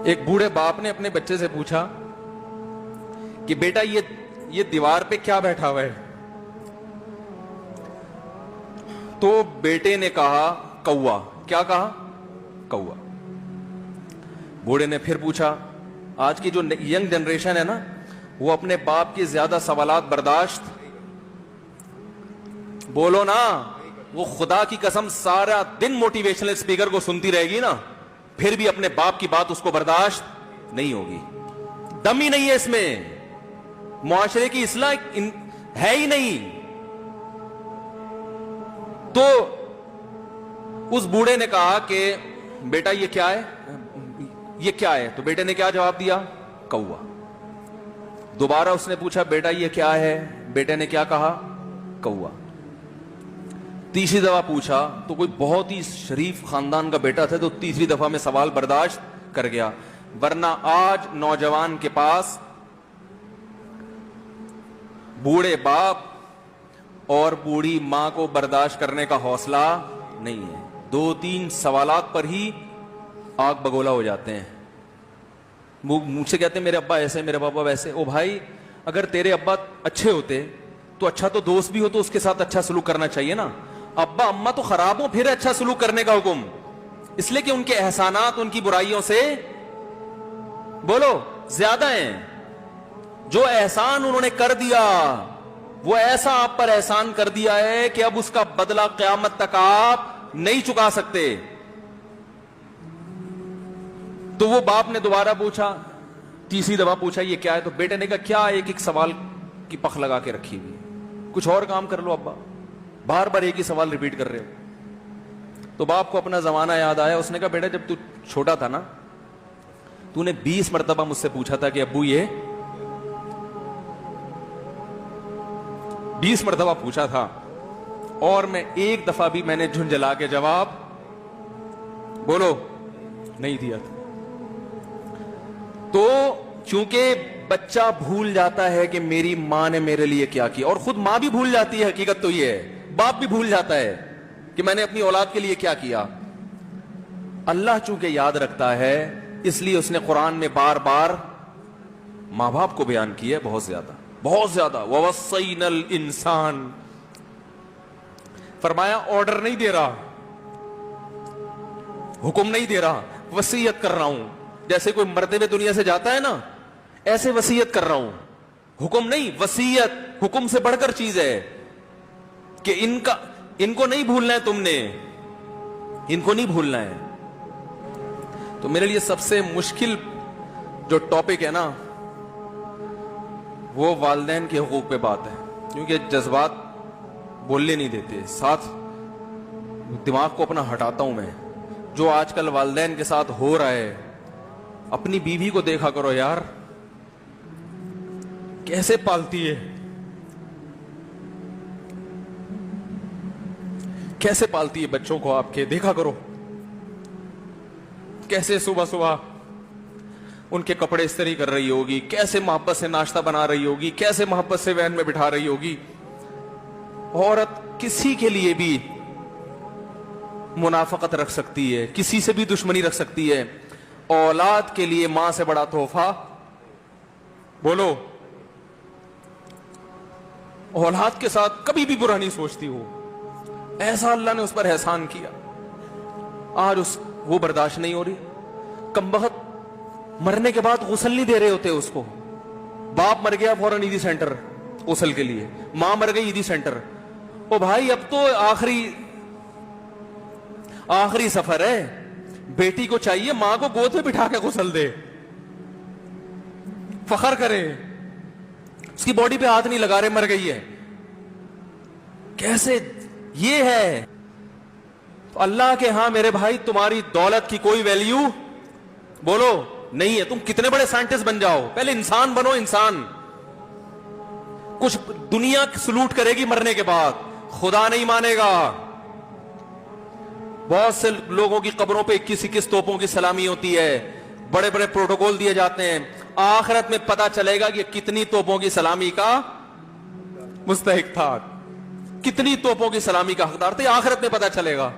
ایک بوڑھے باپ نے اپنے بچے سے پوچھا کہ بیٹا یہ دیوار پہ کیا بیٹھا ہوا ہے؟ تو بیٹے نے کہا کوا۔ کیا کہا؟ کوا۔ بوڑھے نے پھر پوچھا، آج کی جو ینگ جنریشن ہے نا، وہ اپنے باپ کی زیادہ سوالات برداشت، بولو نا، وہ خدا کی قسم سارا دن موٹیویشنل اسپیکر کو سنتی رہے گی نا، پھر بھی اپنے باپ کی بات اس کو برداشت نہیں ہوگی۔ دم ہی نہیں ہے اس میں، معاشرے کی اصلاح ہے ہی نہیں۔ تو اس بوڑھے نے کہا کہ بیٹا یہ کیا ہے؟ یہ کیا ہے؟ تو بیٹے نے کیا جواب دیا؟ کوا۔ دوبارہ اس نے پوچھا بیٹا یہ کیا ہے؟ بیٹے نے کیا کہا؟ کوا۔ تیسری دفعہ پوچھا تو کوئی بہت ہی شریف خاندان کا بیٹا تھا تو تیسری دفعہ میں سوال برداشت کر گیا، ورنہ آج نوجوان کے پاس بوڑھے باپ اور بوڑھی ماں کو برداشت کرنے کا حوصلہ نہیں ہے۔ 2-3 سوالات پر ہی آگ بگولا ہو جاتے ہیں۔ مجھ سے کہتے ہیں میرے ابا ایسے، میرے پاپا ویسے۔ او بھائی، اگر تیرے ابا اچھے ہوتے تو اچھا تو دوست بھی ہو تو اس کے ساتھ اچھا سلوک کرنا چاہیے نا۔ ابا اما تو خراب ہو پھر اچھا سلوک کرنے کا حکم، اس لیے کہ ان کے احسانات ان کی برائیوں سے بولو زیادہ ہیں۔ جو احسان انہوں نے کر دیا وہ ایسا آپ پر احسان کر دیا ہے کہ اب اس کا بدلہ قیامت تک آپ نہیں چکا سکتے۔ تو وہ باپ نے دوبارہ پوچھا، تیسری دفعہ پوچھا یہ کیا ہے؟ تو بیٹے نے کہا کیا ایک سوال کی پخ لگا کے رکھی ہوئی، کچھ اور کام کر لو ابا، بار بار ایک ہی سوال ریپیٹ کر رہے ہو۔ تو باپ کو اپنا زمانہ یاد آیا، اس نے کہا بیٹا جب تو چھوٹا تھا نا، تو نے 20 مرتبہ مجھ سے پوچھا تھا کہ ابو یہ 20 مرتبہ پوچھا تھا، اور میں ایک دفعہ بھی میں نے جھنجھلا کے جواب بولو نہیں دیا تھا۔ تو چونکہ بچہ بھول جاتا ہے کہ میری ماں نے میرے لیے کیا کیا، اور خود ماں بھی بھول جاتی ہے، حقیقت تو یہ ہے باپ بھی بھول جاتا ہے کہ میں نے اپنی اولاد کے لیے کیا کیا۔ اللہ چونکہ یاد رکھتا ہے اس لیے اس نے قرآن میں بار بار ماں باپ کو بیان کیا ہے، بہت زیادہ بہت زیادہ۔ وَوَصَّيْنَا الْإِنسَانَ، فرمایا آرڈر نہیں دے رہا، حکم نہیں دے رہا، وصیت کر رہا ہوں۔ جیسے کوئی مرتے ہوئے دنیا سے جاتا ہے نا، ایسے وصیت کر رہا ہوں، حکم نہیں، وصیت حکم سے بڑھ کر چیز ہے کہ ان کو نہیں بھولنا ہے، تم نے ان کو نہیں بھولنا ہے۔ تو میرے لیے سب سے مشکل جو ٹاپک ہے نا وہ والدین کے حقوق پہ بات ہے، کیونکہ جذبات بولنے نہیں دیتے، ساتھ دماغ کو اپنا ہٹاتا ہوں میں۔ جو آج کل والدین کے ساتھ ہو رہا ہے، اپنی بیوی کو دیکھا کرو یار، کیسے پالتی ہے، کیسے پالتی ہے بچوں کو آپ کے، دیکھا کرو کیسے صبح صبح ان کے کپڑے استری کر رہی ہوگی، کیسے محبت سے ناشتہ بنا رہی ہوگی، کیسے محبت سے وین میں بٹھا رہی ہوگی۔ عورت کسی کے لیے بھی منافقت رکھ سکتی ہے، کسی سے بھی دشمنی رکھ سکتی ہے، اولاد کے لیے ماں سے بڑا تحفہ بولو، اولاد کے ساتھ کبھی بھی برا نہیں سوچتی ہو، ایسا اللہ نے اس پر احسان کیا، آج وہ برداشت نہیں ہو رہی۔ کمبخت مرنے کے بعد غسل نہیں دے رہے ہوتے اس کو، باپ مر گیا فوراً عیدی سینٹر غسل کے لیے، ماں مر گئی عیدی سینٹر۔ او بھائی اب تو آخری سفر ہے، بیٹی کو چاہیے ماں کو گود میں بٹھا کے غسل دے، فخر کرے، اس کی باڈی پہ ہاتھ نہیں لگا رہے، مر گئی ہے۔ کیسے یہ ہے؟ تو اللہ کے ہاں میرے بھائی تمہاری دولت کی کوئی ویلیو بولو نہیں ہے، تم کتنے بڑے سائنٹسٹ بن جاؤ، پہلے انسان بنو۔ انسان کچھ دنیا سلوٹ کرے گی مرنے کے بعد، خدا نہیں مانے گا۔ بہت سے لوگوں کی قبروں پہ 21 توپوں کی سلامی ہوتی ہے، بڑے بڑے پروٹوکول دیے جاتے ہیں، آخرت میں پتا چلے گا کہ کتنی توپوں کی سلامی کا مستحق تھا، کتنی توپوں کی سلامی کا حقدار تھے، آخرت میں پتا چلے گا۔